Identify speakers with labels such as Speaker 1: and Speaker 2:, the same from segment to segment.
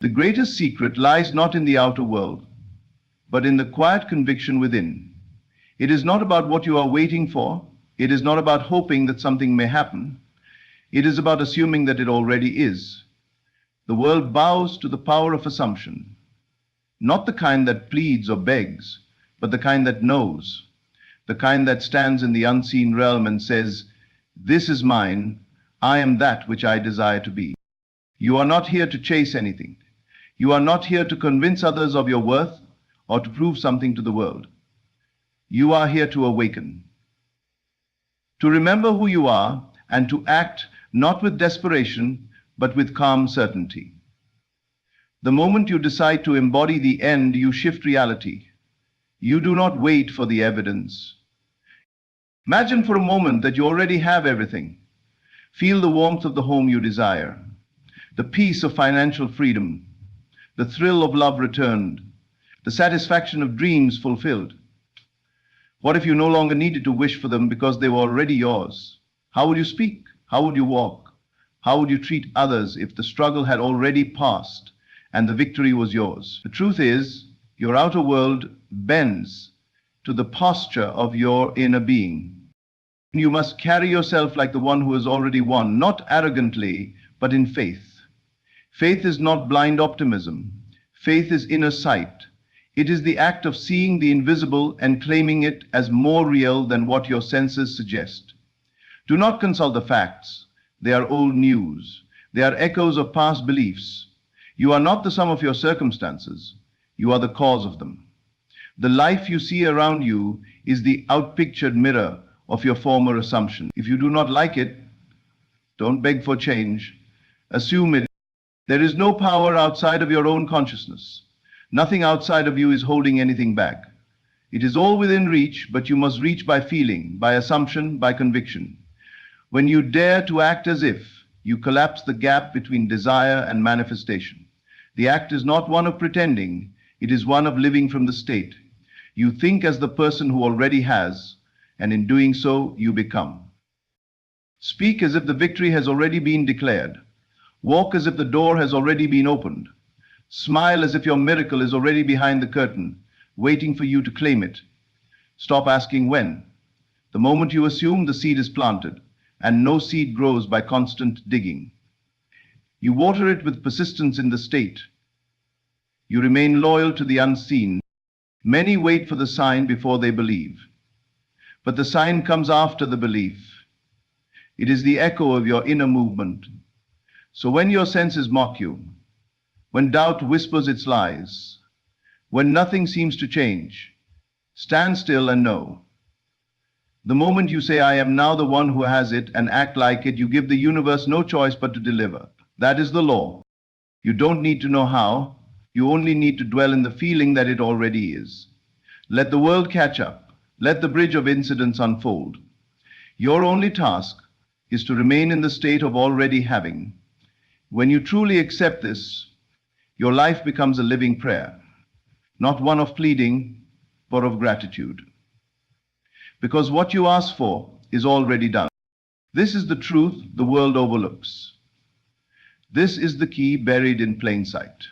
Speaker 1: The greatest secret lies not in the outer world, but in the quiet conviction within. It is not about what you are waiting for. It is not about hoping that something may happen. It is about assuming that it already is. The world bows to the power of assumption, not the kind that pleads or begs, but the kind that knows, the kind that stands in the unseen realm and says, "This is mine, I am that which I desire to be." You are not here to chase anything. You are not here to convince others of your worth or to prove something to the world. You are here to awaken, to remember who you are, and to act not with desperation, but with calm certainty. The moment you decide to embody the end, you shift reality. You do not wait for the evidence. Imagine for a moment that you already have everything. Feel the warmth of the home you desire, the peace of financial freedom, the thrill of love returned, the satisfaction of dreams fulfilled. What if you no longer needed to wish for them because they were already yours? How would you speak? How would you walk? How would you treat others if the struggle had already passed and the victory was yours? The truth is, your outer world bends to the posture of your inner being. You must carry yourself like the one who has already won, not arrogantly, but in faith. Faith is not blind optimism. Faith is inner sight. It is the act of seeing the invisible and claiming it as more real than what your senses suggest. Do not consult the facts. They are old news. They are echoes of past beliefs. You are not the sum of your circumstances. You are the cause of them. The life you see around you is the outpictured mirror of your former assumption. If you do not like it, don't beg for change. Assume it. There is no power outside of your own consciousness. Nothing outside of you is holding anything back. It is all within reach, but you must reach by feeling, by assumption, by conviction. When you dare to act as if, you collapse the gap between desire and manifestation. The act is not one of pretending, it is one of living from the state. You think as the person who already has, and in doing so, you become. Speak as if the victory has already been declared. Walk as if the door has already been opened. Smile as if your miracle is already behind the curtain, waiting for you to claim it. Stop asking when. The moment you assume, the seed is planted, and no seed grows by constant digging. You water it with persistence in the state. You remain loyal to the unseen. Many wait for the sign before they believe. But the sign comes after the belief. It is the echo of your inner movement. So when your senses mock you, when doubt whispers its lies, when nothing seems to change, stand still and know. The moment you say, "I am now the one who has it," and act like it, you give the universe no choice but to deliver. That is the law. You don't need to know how. You only need to dwell in the feeling that it already is. Let the world catch up. Let the bridge of incidents unfold. Your only task is to remain in the state of already having. When you truly accept this, your life becomes a living prayer, not one of pleading, but of gratitude. Because what you ask for is already done. This is the truth the world overlooks. This is the key buried in plain sight.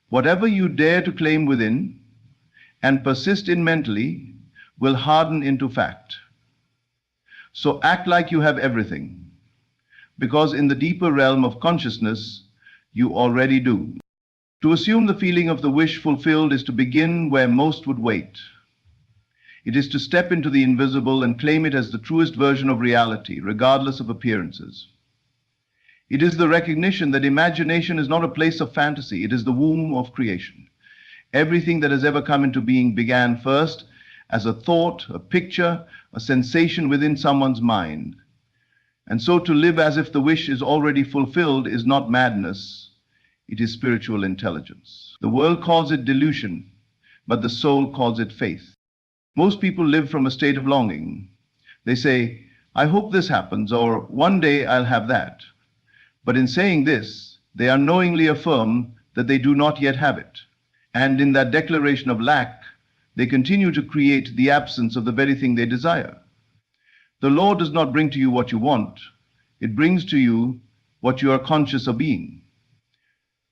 Speaker 1: Whatever you dare to claim within and persist in mentally will harden into fact. So act like you have everything, because in the deeper realm of consciousness, you already do. To assume the feeling of the wish fulfilled is to begin where most would wait. It is to step into the invisible and claim it as the truest version of reality, regardless of appearances. It is the recognition that imagination is not a place of fantasy, it is the womb of creation. Everything that has ever come into being began first as a thought, a picture, a sensation within someone's mind. And so to live as if the wish is already fulfilled is not madness, it is spiritual intelligence. The world calls it delusion, but the soul calls it faith. Most people live from a state of longing. They say, "I hope this happens," or "one day I'll have that." But in saying this, they unknowingly affirm that they do not yet have it. And in that declaration of lack, they continue to create the absence of the very thing they desire. The law does not bring to you what you want. It brings to you what you are conscious of being.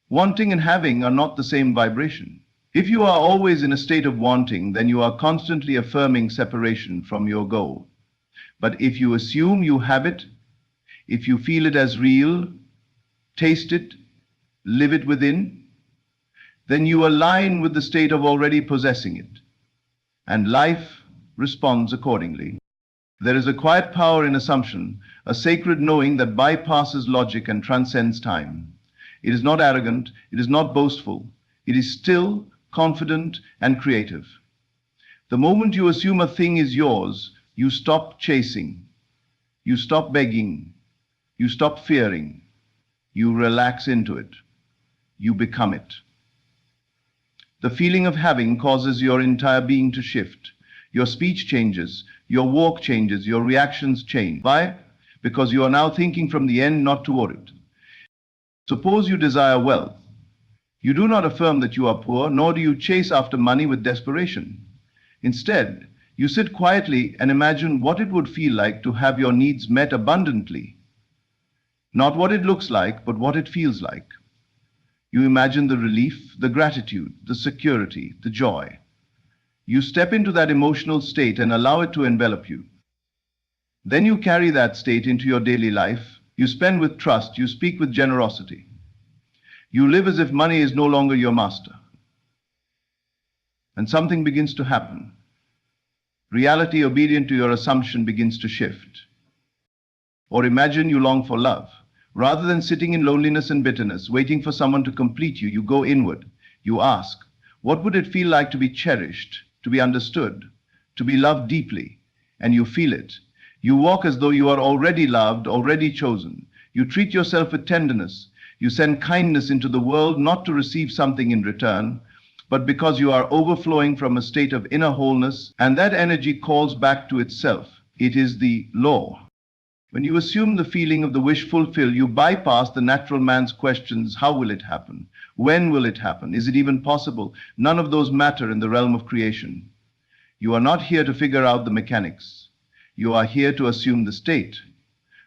Speaker 1: Wanting and having are not the same vibration. If you are always in a state of wanting, then you are constantly affirming separation from your goal. But if you assume you have it, if you feel it as real, taste it, live it within, then you align with the state of already possessing it, and life responds accordingly. There is a quiet power in assumption, a sacred knowing that bypasses logic and transcends time. It is not arrogant, it is not boastful, it is still, confident, and creative. The moment you assume a thing is yours, you stop chasing, you stop begging, you stop fearing, you relax into it, you become it. The feeling of having causes your entire being to shift. Your speech changes, your walk changes, your reactions change. Why? Because you are now thinking from the end, not toward it. Suppose you desire wealth. You do not affirm that you are poor, nor do you chase after money with desperation. Instead, you sit quietly and imagine what it would feel like to have your needs met abundantly. Not what it looks like, but what it feels like. You imagine the relief, the gratitude, the security, the joy. You step into that emotional state and allow it to envelop you. Then you carry that state into your daily life. You spend with trust, you speak with generosity. You live as if money is no longer your master. And something begins to happen. Reality, obedient to your assumption, begins to shift. Or imagine you long for love. Rather than sitting in loneliness and bitterness, waiting for someone to complete you, you go inward. You ask, what would it feel like to be cherished, to be understood, to be loved deeply? And you feel it. You walk as though you are already loved, already chosen. You treat yourself with tenderness. You send kindness into the world, not to receive something in return, but because you are overflowing from a state of inner wholeness, and that energy calls back to itself. It is the law. When you assume the feeling of the wish fulfilled, you bypass the natural man's questions. How will it happen? When will it happen? Is it even possible? None of those matter in the realm of creation. You are not here to figure out the mechanics. You are here to assume the state.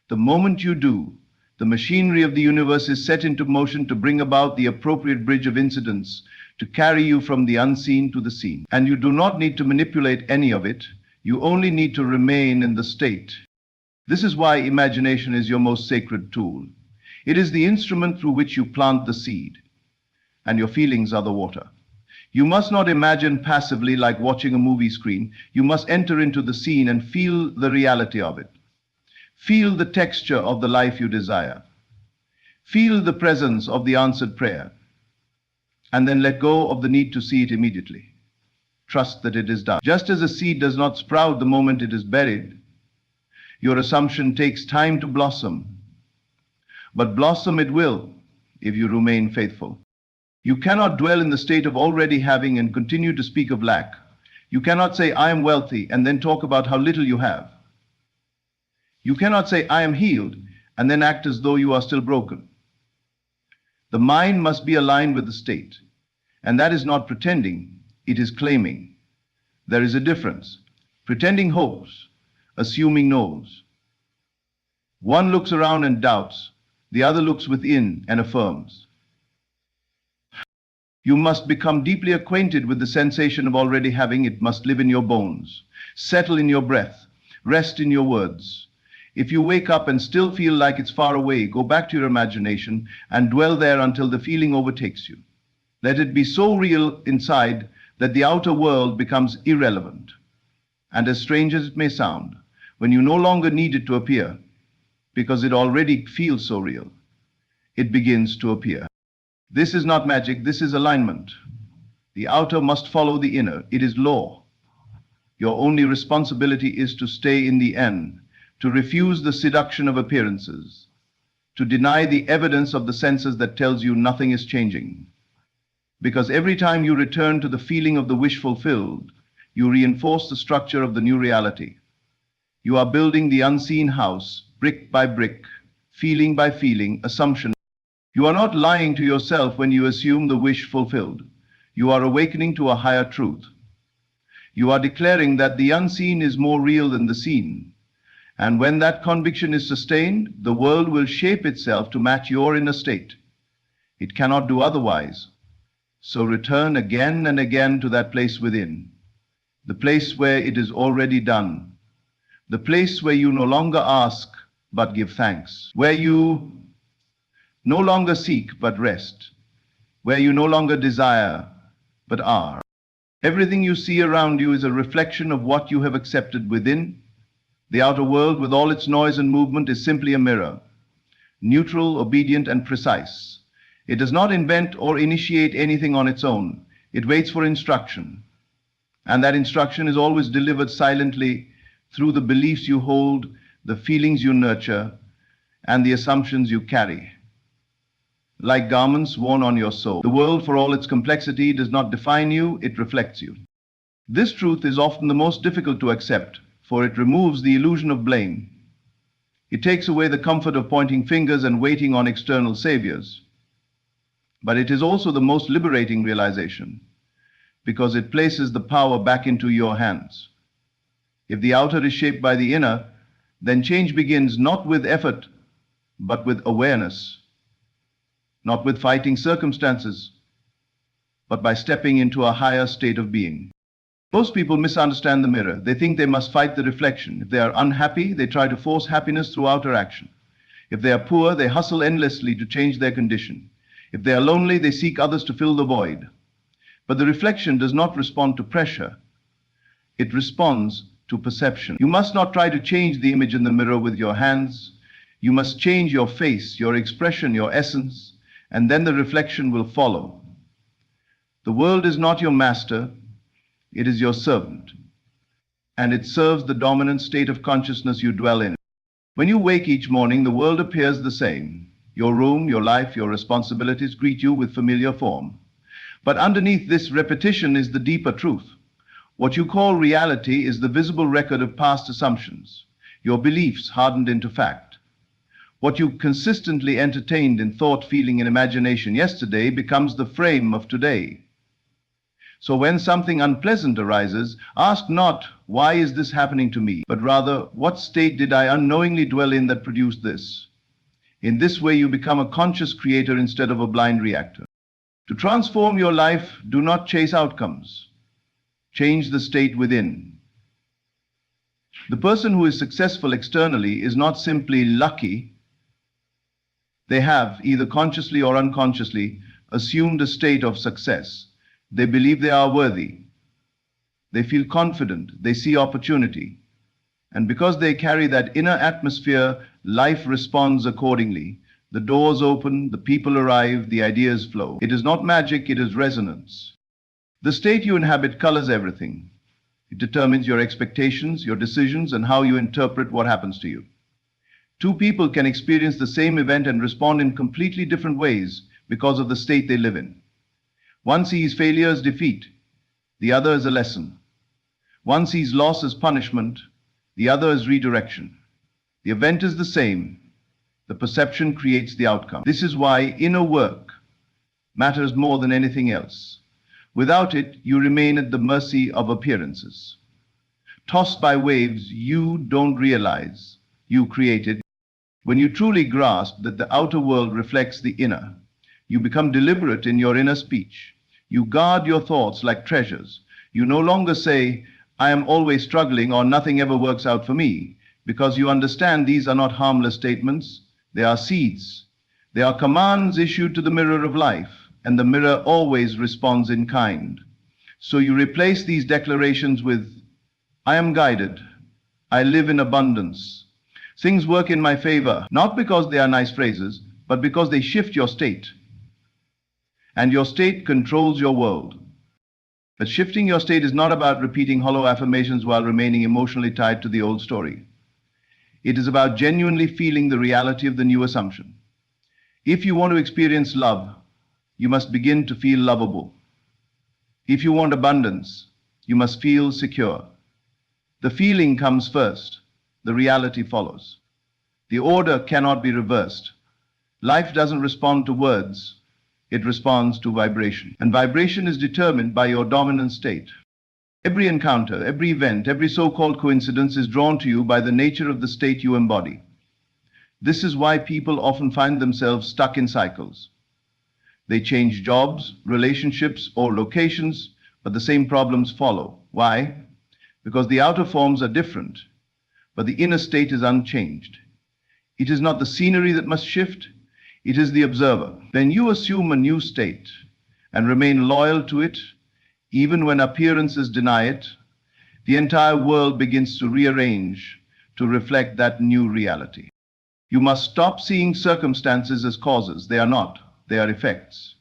Speaker 1: The moment you do, the machinery of the universe is set into motion to bring about the appropriate bridge of incidents to carry you from the unseen to the seen. And you do not need to manipulate any of it. You only need to remain in the state. This is why imagination is your most sacred tool. It is the instrument through which you plant the seed, and your feelings are the water. You must not imagine passively like watching a movie screen. You must enter into the scene and feel the reality of it. Feel the texture of the life you desire. Feel the presence of the answered prayer, and then let go of the need to see it immediately. Trust that it is done. Just as a seed does not sprout the moment it is buried, your assumption takes time to blossom, but blossom it will if you remain faithful. You cannot dwell in the state of already having and continue to speak of lack. You cannot say, I am wealthy, and then talk about how little you have. You cannot say, I am healed, and then act as though you are still broken. The mind must be aligned with the state, and that is not pretending, it is claiming. There is a difference. Pretending hopes, assuming knows. One looks around and doubts, the other looks within and affirms. You must become deeply acquainted with the sensation of already having. It must live in your bones, settle in your breath, rest in your words. If you wake up and still feel like it's far away, go back to your imagination and dwell there until the feeling overtakes you. Let it be so real inside that the outer world becomes irrelevant. And as strange as it may sound, when you no longer need it to appear, because it already feels so real, it begins to appear. This is not magic, this is alignment. The outer must follow the inner. It is law. Your only responsibility is to stay in the end, to refuse the seduction of appearances, to deny the evidence of the senses that tells you nothing is changing. Because every time you return to the feeling of the wish fulfilled, you reinforce the structure of the new reality. You are building the unseen house, brick by brick, feeling by feeling, assumption. You are not lying to yourself when you assume the wish fulfilled. You are awakening to a higher truth. You are declaring that the unseen is more real than the seen. And when that conviction is sustained, the world will shape itself to match your inner state. It cannot do otherwise. So return again and again to that place within, the place where it is already done, the place where you no longer ask but give thanks, where you no longer seek but rest, where you no longer desire but are. Everything you see around you is a reflection of what you have accepted within. The outer world, with all its noise and movement, is simply a mirror, neutral, obedient, and precise. It does not invent or initiate anything on its own. It waits for instruction. And that instruction is always delivered silently through the beliefs you hold, the feelings you nurture, and the assumptions you carry. Like garments worn on your soul, the world, for all its complexity, does not define you, it reflects you. This truth is often the most difficult to accept, for it removes the illusion of blame. It takes away the comfort of pointing fingers and waiting on external saviors. But it is also the most liberating realization, because it places the power back into your hands. If the outer is shaped by the inner, then change begins not with effort, but with awareness. Not with fighting circumstances, but by stepping into a higher state of being. Most people misunderstand the mirror. They think they must fight the reflection. If they are unhappy, they try to force happiness through outer action. If they are poor, they hustle endlessly to change their condition. If they are lonely, they seek others to fill the void. But the reflection does not respond to pressure. It responds to perception. You must not try to change the image in the mirror with your hands. You must change your face, your expression, your essence, and then the reflection will follow. The world is not your master, it is your servant, and it serves the dominant state of consciousness you dwell in. When you wake each morning, the world appears the same. Your room, your life, your responsibilities greet you with familiar form. But underneath this repetition is the deeper truth. What you call reality is the visible record of past assumptions, your beliefs hardened into fact. What you consistently entertained in thought, feeling, and imagination yesterday becomes the frame of today. So when something unpleasant arises, ask not, why is this happening to me? But rather, what state did I unknowingly dwell in that produced this? In this way, you become a conscious creator instead of a blind reactor. To transform your life, do not chase outcomes. Change the state within. The person who is successful externally is not simply lucky. They have, either consciously or unconsciously, assumed a state of success. They believe they are worthy. They feel confident. They see opportunity. And because they carry that inner atmosphere, life responds accordingly. The doors open, the people arrive, the ideas flow. It is not magic, it is resonance. The state you inhabit colors everything. It determines your expectations, your decisions, and how you interpret what happens to you. Two people can experience the same event and respond in completely different ways because of the state they live in. One sees failure as defeat, the other as a lesson. One sees loss as punishment, the other as redirection. The event is the same. The perception creates the outcome. This is why inner work matters more than anything else. Without it, you remain at the mercy of appearances. Tossed by waves you don't realize you created. When you truly grasp that the outer world reflects the inner, you become deliberate in your inner speech. You guard your thoughts like treasures. You no longer say, I am always struggling or nothing ever works out for me, because you understand these are not harmless statements. They are seeds. They are commands issued to the mirror of life, and the mirror always responds in kind. So you replace these declarations with, I am guided. I live in abundance. Things work in my favor, not because they are nice phrases, but because they shift your state. And your state controls your world. But shifting your state is not about repeating hollow affirmations while remaining emotionally tied to the old story. It is about genuinely feeling the reality of the new assumption. If you want to experience love, you must begin to feel lovable. If you want abundance, you must feel secure. The feeling comes first. The reality follows. The order cannot be reversed. Life doesn't respond to words. It responds to vibration. And vibration is determined by your dominant state. Every encounter, every event, every so-called coincidence is drawn to you by the nature of the state you embody. This is why people often find themselves stuck in cycles. They change jobs, relationships, or locations, but the same problems follow. Why? Because the outer forms are different, but the inner state is unchanged. It is not the scenery that must shift, it is the observer. When you assume a new state and remain loyal to it, even when appearances deny it, the entire world begins to rearrange to reflect that new reality. You must stop seeing circumstances as causes. They are not. They are effects.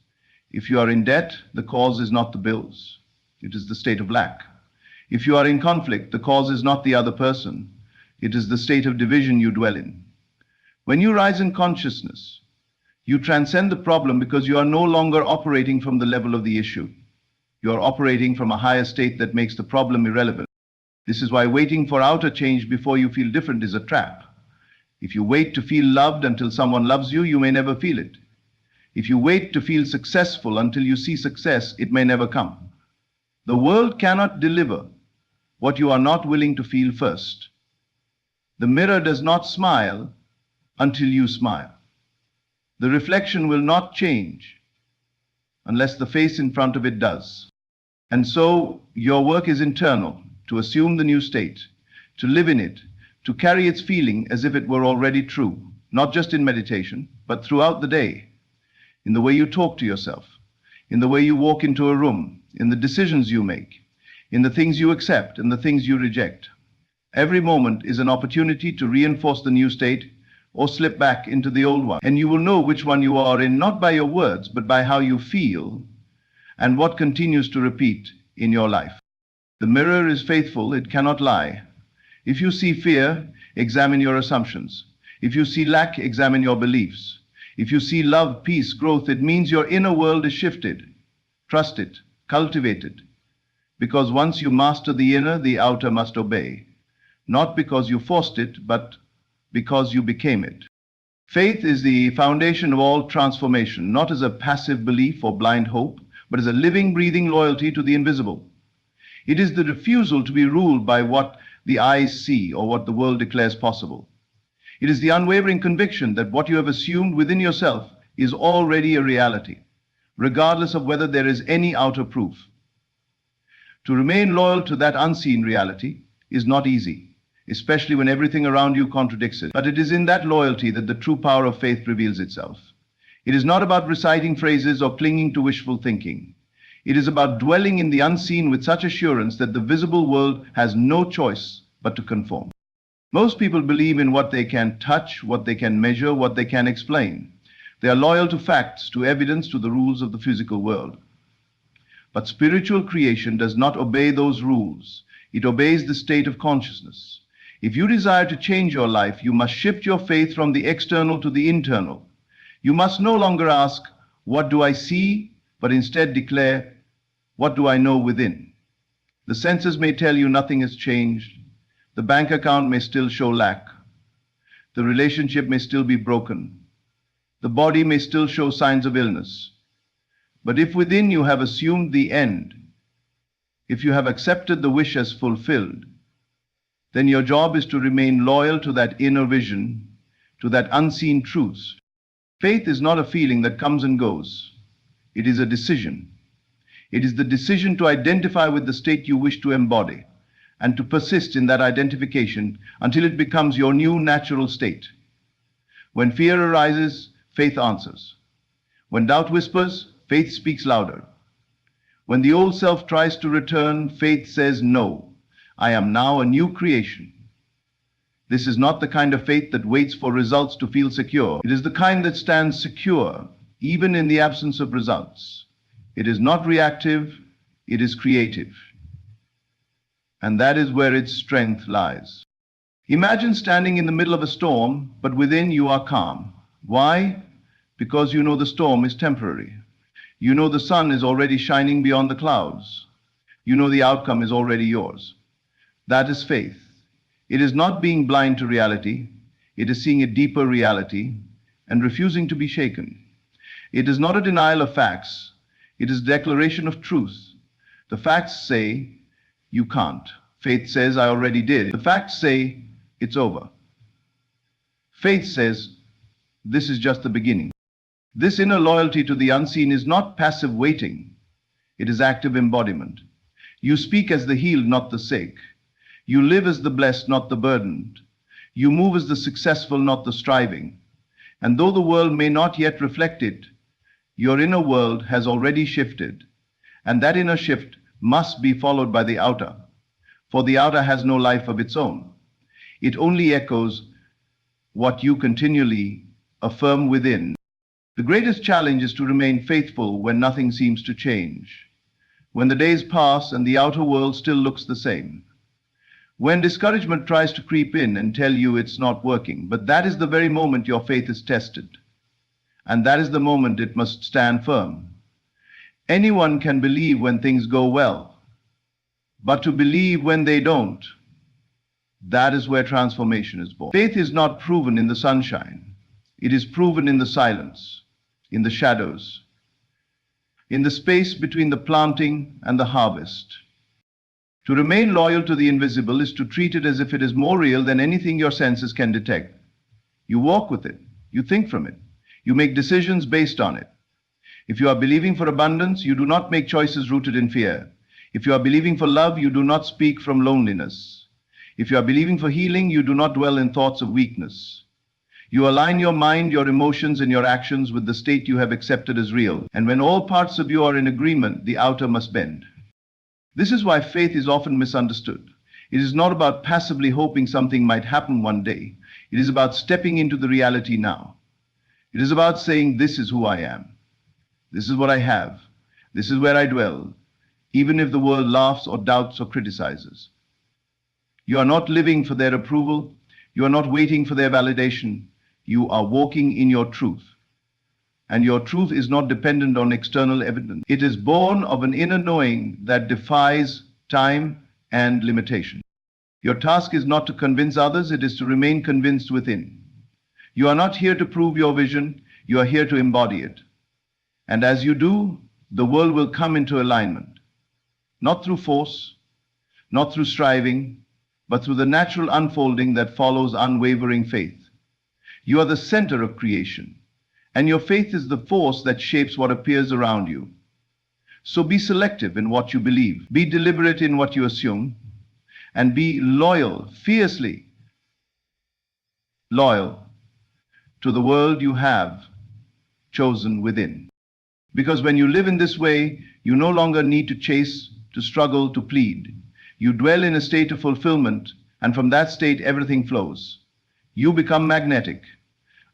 Speaker 1: If you are in debt, the cause is not the bills. It is the state of lack. If you are in conflict, the cause is not the other person. It is the state of division you dwell in. When you rise in consciousness, you transcend the problem because you are no longer operating from the level of the issue. You are operating from a higher state that makes the problem irrelevant. This is why waiting for outer change before you feel different is a trap. If you wait to feel loved until someone loves you, you may never feel it. If you wait to feel successful until you see success, it may never come. The world cannot deliver what you are not willing to feel first. The mirror does not smile until you smile. The reflection will not change unless the face in front of it does. And so your work is internal, to assume the new state, to live in it, to carry its feeling as if it were already true, not just in meditation, but throughout the day, in the way you talk to yourself, in the way you walk into a room, in the decisions you make, in the things you accept and the things you reject. Every moment is an opportunity to reinforce the new state or slip back into the old one. And you will know which one you are in, not by your words, but by how you feel and what continues to repeat in your life. The mirror is faithful, it cannot lie. If you see fear, examine your assumptions. If you see lack, examine your beliefs. If you see love, peace, growth, it means your inner world is shifted. Trust it, cultivate it. Because once you master the inner, the outer must obey. Not because you forced it, but because you became it. Faith is the foundation of all transformation, not as a passive belief or blind hope, but as a living, breathing loyalty to the invisible. It is the refusal to be ruled by what the eyes see or what the world declares possible. It is the unwavering conviction that what you have assumed within yourself is already a reality, regardless of whether there is any outer proof. To remain loyal to that unseen reality is not easy, especially when everything around you contradicts it. But it is in that loyalty that the true power of faith reveals itself. It is not about reciting phrases or clinging to wishful thinking. It is about dwelling in the unseen with such assurance that the visible world has no choice but to conform. Most people believe in what they can touch, what they can measure, what they can explain. They are loyal to facts, to evidence, to the rules of the physical world. But spiritual creation does not obey those rules. It obeys the state of consciousness. If you desire to change your life, you must shift your faith from the external to the internal. You must no longer ask, "What do I see?" but instead declare, "What do I know within?" The senses may tell you nothing has changed. The bank account may still show lack. The relationship may still be broken. The body may still show signs of illness. But if within you have assumed the end, if you have accepted the wish as fulfilled, then your job is to remain loyal to that inner vision, to that unseen truth. Faith is not a feeling that comes and goes. It is a decision. It is the decision to identify with the state you wish to embody and to persist in that identification until it becomes your new natural state. When fear arises, faith answers. When doubt whispers, faith speaks louder. When the old self tries to return, faith says, "No, I am now a new creation." This is not the kind of faith that waits for results to feel secure. It is the kind that stands secure, even in the absence of results. It is not reactive, it is creative. And that is where its strength lies. Imagine standing in the middle of a storm, but within you are calm. Why? Because you know the storm is temporary. You know the sun is already shining beyond the clouds. You know the outcome is already yours. That is faith. It is not being blind to reality. It is seeing a deeper reality and refusing to be shaken. It is not a denial of facts. It is a declaration of truth. The facts say, "You can't." Faith says, "I already did." The facts say, "It's over." Faith says, "This is just the beginning." This inner loyalty to the unseen is not passive waiting. It is active embodiment. You speak as the healed, not the sick. You live as the blessed, not the burdened. You move as the successful, not the striving. And though the world may not yet reflect it, your inner world has already shifted. And that inner shift must be followed by the outer. For the outer has no life of its own. It only echoes what you continually affirm within. The greatest challenge is to remain faithful when nothing seems to change. When the days pass and the outer world still looks the same. When discouragement tries to creep in and tell you it's not working, but that is the very moment your faith is tested. And that is the moment it must stand firm. Anyone can believe when things go well, but to believe when they don't, that is where transformation is born. Faith is not proven in the sunshine. It is proven in the silence, in the shadows, in the space between the planting and the harvest. To remain loyal to the invisible is to treat it as if it is more real than anything your senses can detect. You walk with it. You think from it. You make decisions based on it. If you are believing for abundance, you do not make choices rooted in fear. If you are believing for love, you do not speak from loneliness. If you are believing for healing, you do not dwell in thoughts of weakness. You align your mind, your emotions, and your actions with the state you have accepted as real. And when all parts of you are in agreement, the outer must bend. This is why faith is often misunderstood. It is not about passively hoping something might happen one day. It is about stepping into the reality now. It is about saying, this is who I am. This is what I have. This is where I dwell, even if the world laughs or doubts or criticizes. You are not living for their approval. You are not waiting for their validation. You are walking in your truth. And your truth is not dependent on external evidence. It is born of an inner knowing that defies time and limitation. Your task is not to convince others, it is to remain convinced within. You are not here to prove your vision, you are here to embody it. And as you do, the world will come into alignment. Not through force, not through striving, but through the natural unfolding that follows unwavering faith. You are the center of creation. And your faith is the force that shapes what appears around you. So be selective in what you believe, be deliberate in what you assume, and be loyal, fiercely loyal to the world you have chosen within. Because when you live in this way, you no longer need to chase, to struggle, to plead. You dwell in a state of fulfillment, and from that state everything flows. You become magnetic,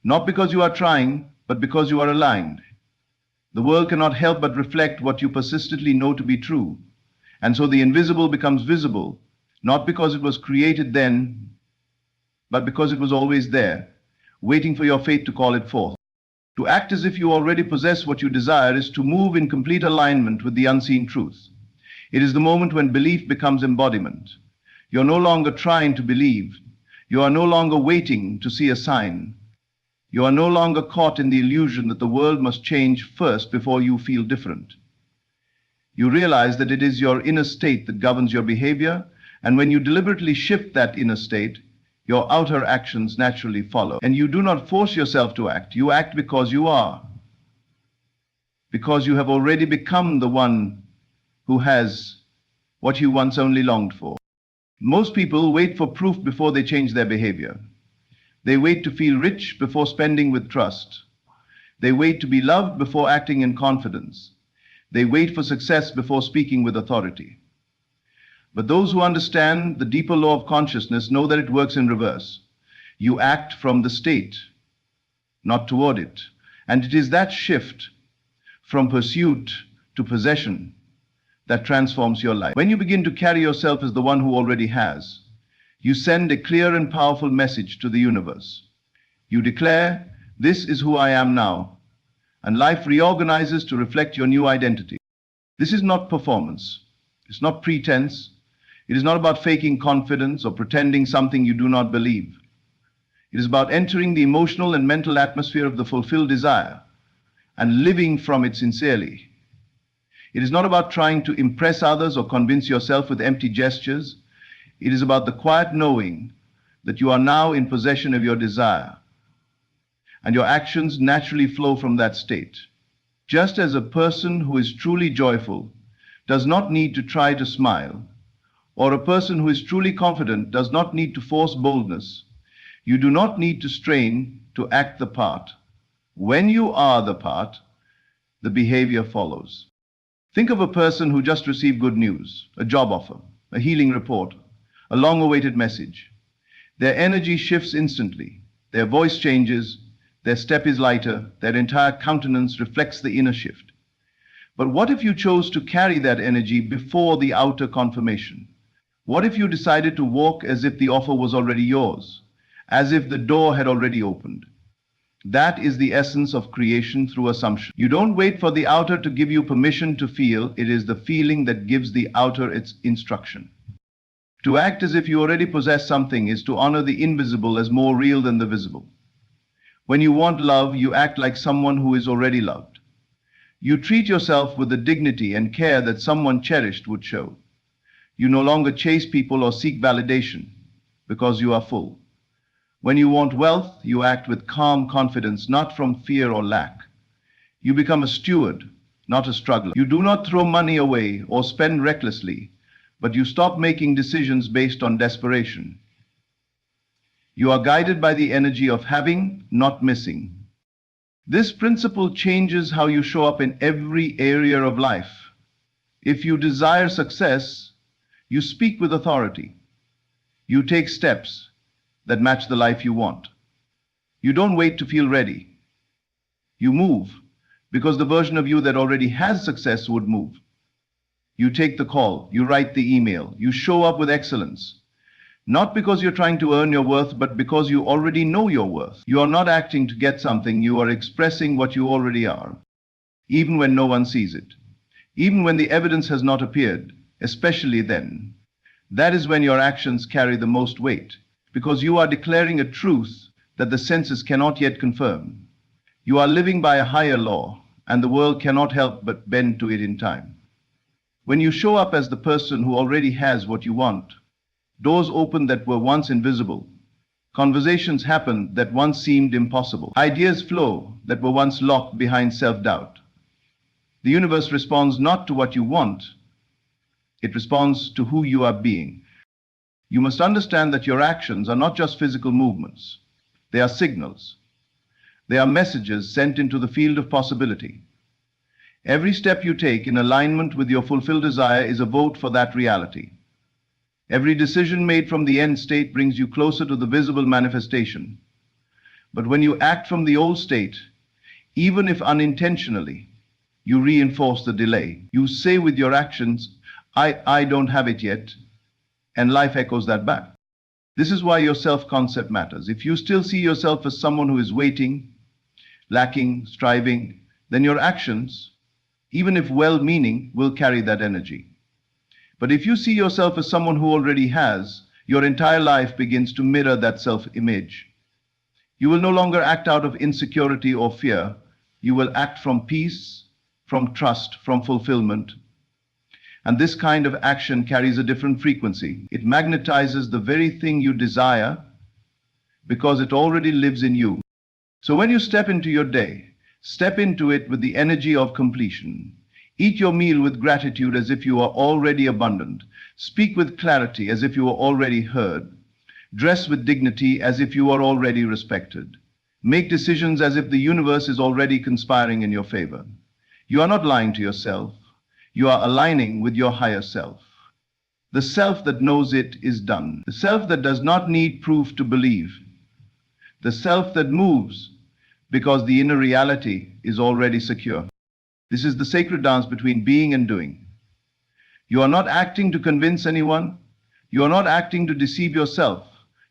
Speaker 1: not because you are trying, but because you are aligned. The world cannot help but reflect what you persistently know to be true. And so the invisible becomes visible, not because it was created then, but because it was always there, waiting for your faith to call it forth. To act as if you already possess what you desire is to move in complete alignment with the unseen truth. It is the moment when belief becomes embodiment. You're no longer trying to believe. You are no longer waiting to see a sign. You are no longer caught in the illusion that the world must change first before you feel different. You realize that it is your inner state that governs your behavior, and when you deliberately shift that inner state, your outer actions naturally follow. And you do not force yourself to act. You act because you are. Because you have already become the one who has what you once only longed for. Most people wait for proof before they change their behavior. They wait to feel rich before spending with trust. They wait to be loved before acting in confidence. They wait for success before speaking with authority. But those who understand the deeper law of consciousness know that it works in reverse. You act from the state, not toward it. And it is that shift from pursuit to possession that transforms your life. When you begin to carry yourself as the one who already has, you send a clear and powerful message to the universe. You declare, this is who I am now, and life reorganizes to reflect your new identity. This is not performance. It's not pretense. It is not about faking confidence or pretending something you do not believe. It is about entering the emotional and mental atmosphere of the fulfilled desire and living from it sincerely. It is not about trying to impress others or convince yourself with empty gestures. It is about the quiet knowing that you are now in possession of your desire. and your actions naturally flow from that state. Just as a person who is truly joyful does not need to try to smile, or a person who is truly confident does not need to force boldness, you do not need to strain to act the part. When you are the part, the behavior follows. Think of a person who just received good news, a job offer, a healing report, a long-awaited message. Their energy shifts instantly. Their voice changes, their step is lighter, their entire countenance reflects the inner shift. But what if you chose to carry that energy before the outer confirmation? What if you decided to walk as if the offer was already yours, as if the door had already opened? That is the essence of creation through assumption. You don't wait for the outer to give you permission to feel. It is the feeling that gives the outer its instruction. To act as if you already possess something is to honor the invisible as more real than the visible. When you want love, you act like someone who is already loved. You treat yourself with the dignity and care that someone cherished would show. You no longer chase people or seek validation because you are full. When you want wealth, you act with calm confidence, not from fear or lack. You become a steward, not a struggler. You do not throw money away or spend recklessly, but you stop making decisions based on desperation. You are guided by the energy of having, not missing. This principle changes how you show up in every area of life. If you desire success, you speak with authority. You take steps that match the life you want. You don't wait to feel ready. You move because the version of you that already has success would move. You take the call, you write the email, you show up with excellence. Not because you're trying to earn your worth, but because you already know your worth. You are not acting to get something, you are expressing what you already are, even when no one sees it, even when the evidence has not appeared, especially then. That is when your actions carry the most weight, because you are declaring a truth that the senses cannot yet confirm. You are living by a higher law, and the world cannot help but bend to it in time. When you show up as the person who already has what you want, doors open that were once invisible. Conversations happen that once seemed impossible. Ideas flow that were once locked behind self-doubt. The universe responds not to what you want, it responds to who you are being. You must understand that your actions are not just physical movements. They are signals. They are messages sent into the field of possibility. Every step you take in alignment with your fulfilled desire is a vote for that reality. Every decision made from the end state brings you closer to the visible manifestation. But when you act from the old state, even if unintentionally, you reinforce the delay. You say with your actions, I don't have it yet, and life echoes that back. This is why your self-concept matters. If you still see yourself as someone who is waiting, lacking, striving, then your actions, even if well-meaning, will carry that energy. But if you see yourself as someone who already has, your entire life begins to mirror that self-image. You will no longer act out of insecurity or fear. You will act from peace, from trust, from fulfillment. And this kind of action carries a different frequency. It magnetizes the very thing you desire because it already lives in you. So when you step into your day, step into it with the energy of completion. Eat your meal with gratitude as if you are already abundant. Speak with clarity as if you are already heard. Dress with dignity as if you are already respected. Make decisions as if the universe is already conspiring in your favor. You are not lying to yourself. You are aligning with your higher self. The self that knows it is done. The self that does not need proof to believe. The self that moves because the inner reality is already secure. This is the sacred dance between being and doing. You are not acting to convince anyone. You are not acting to deceive yourself.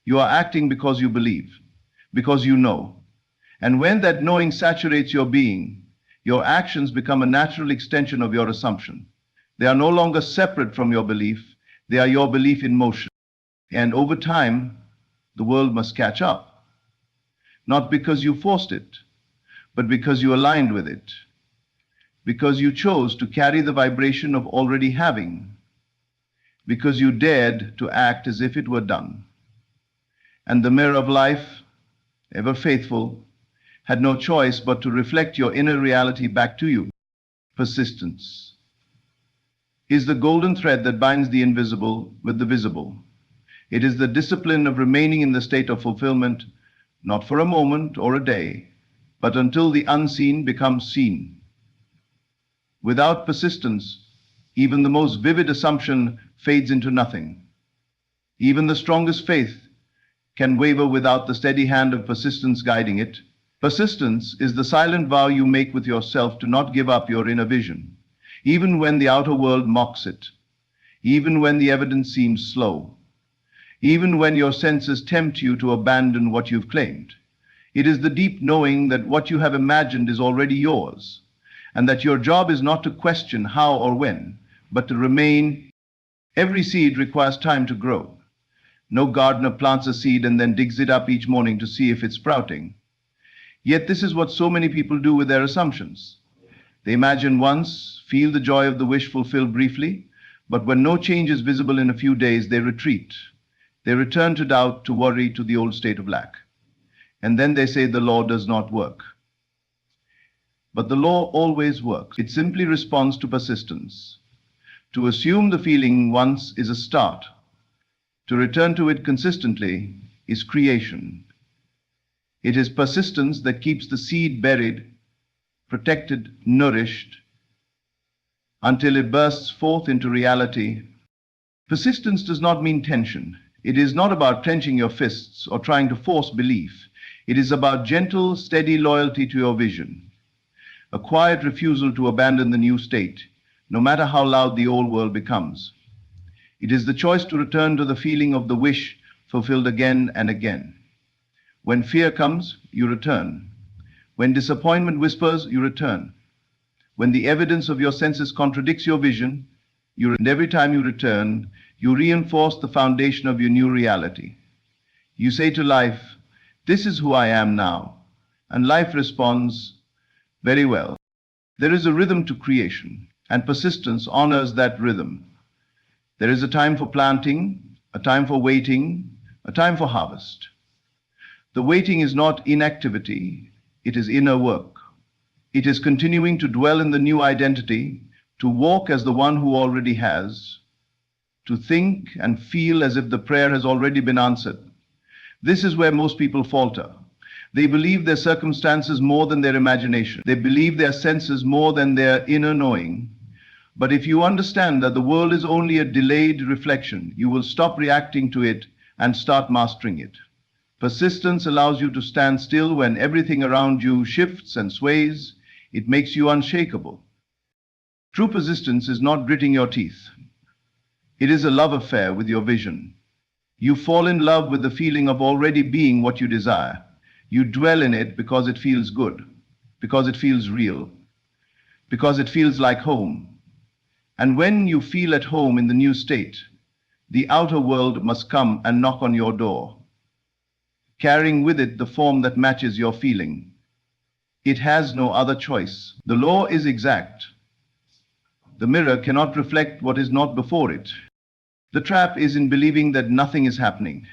Speaker 1: You are acting because you believe, because you know. And when that knowing saturates your being, your actions become a natural extension of your assumption. They are no longer separate from your belief. They are your belief in motion. And over time, the world must catch up. Not because you forced it, but because you aligned with it. Because you chose to carry the vibration of already having. Because you dared to act as if it were done. And the mirror of life, ever faithful, had no choice but to reflect your inner reality back to you. Persistence is the golden thread that binds the invisible with the visible. It is the discipline of remaining in the state of fulfillment, not for a moment or a day, but until the unseen becomes seen. Without persistence, even the most vivid assumption fades into nothing. Even the strongest faith can waver without the steady hand of persistence guiding it. Persistence is the silent vow you make with yourself to not give up your inner vision, even when the outer world mocks it, even when the evidence seems slow, even when your senses tempt you to abandon what you've claimed. It is the deep knowing that what you have imagined is already yours, and that your job is not to question how or when, but to remain. Every seed requires time to grow. No gardener plants a seed and then digs it up each morning to see if it's sprouting. Yet this is what so many people do with their assumptions. They imagine once, feel the joy of the wish fulfilled briefly, but when no change is visible in a few days, they retreat. They return to doubt, to worry, to the old state of lack. And then they say the law does not work. But the law always works. It simply responds to persistence. To assume the feeling once is a start. To return to it consistently is creation. It is persistence that keeps the seed buried, protected, nourished, until it bursts forth into reality. Persistence does not mean tension. It is not about clenching your fists or trying to force belief. It is about gentle, steady loyalty to your vision. A quiet refusal to abandon the new state, no matter how loud the old world becomes. It is the choice to return to the feeling of the wish fulfilled again and again. When fear comes, you return. When disappointment whispers, you return. When the evidence of your senses contradicts your vision, and every time you return, you reinforce the foundation of your new reality. You say to life, "This is who I am now," and life responds, "Very well." There is a rhythm to creation, and persistence honors that rhythm. There is a time for planting, a time for waiting, a time for harvest. The waiting is not inactivity, it is inner work. It is continuing to dwell in the new identity, to walk as the one who already has, to think and feel as if the prayer has already been answered. This is where most people falter. They believe their circumstances more than their imagination. They believe their senses more than their inner knowing. But if you understand that the world is only a delayed reflection, you will stop reacting to it and start mastering it. Persistence allows you to stand still when everything around you shifts and sways. It makes you unshakable. True persistence is not gritting your teeth. It is a love affair with your vision. You fall in love with the feeling of already being what you desire. You dwell in it because it feels good, because it feels real, because it feels like home. And when you feel at home in the new state, the outer world must come and knock on your door, carrying with it the form that matches your feeling. It has no other choice. The law is exact. The mirror cannot reflect what is not before it. The trap is in believing that nothing is happening.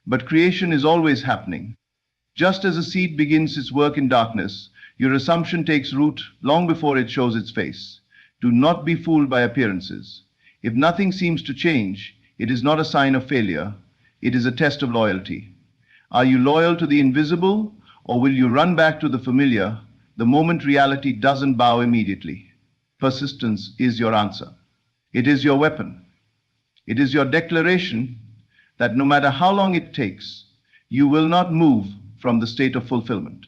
Speaker 1: But creation is always happening. Just as a seed begins its work in darkness, your assumption takes root long before it shows its face. Do not be fooled by appearances. If nothing seems to change, it is not a sign of failure. It is a test of loyalty. Are you loyal to the invisible, or will you run back to the familiar the moment reality doesn't bow immediately? Persistence is your answer. It is your weapon. It is your declaration that no matter how long it takes, you will not move from the state of fulfillment.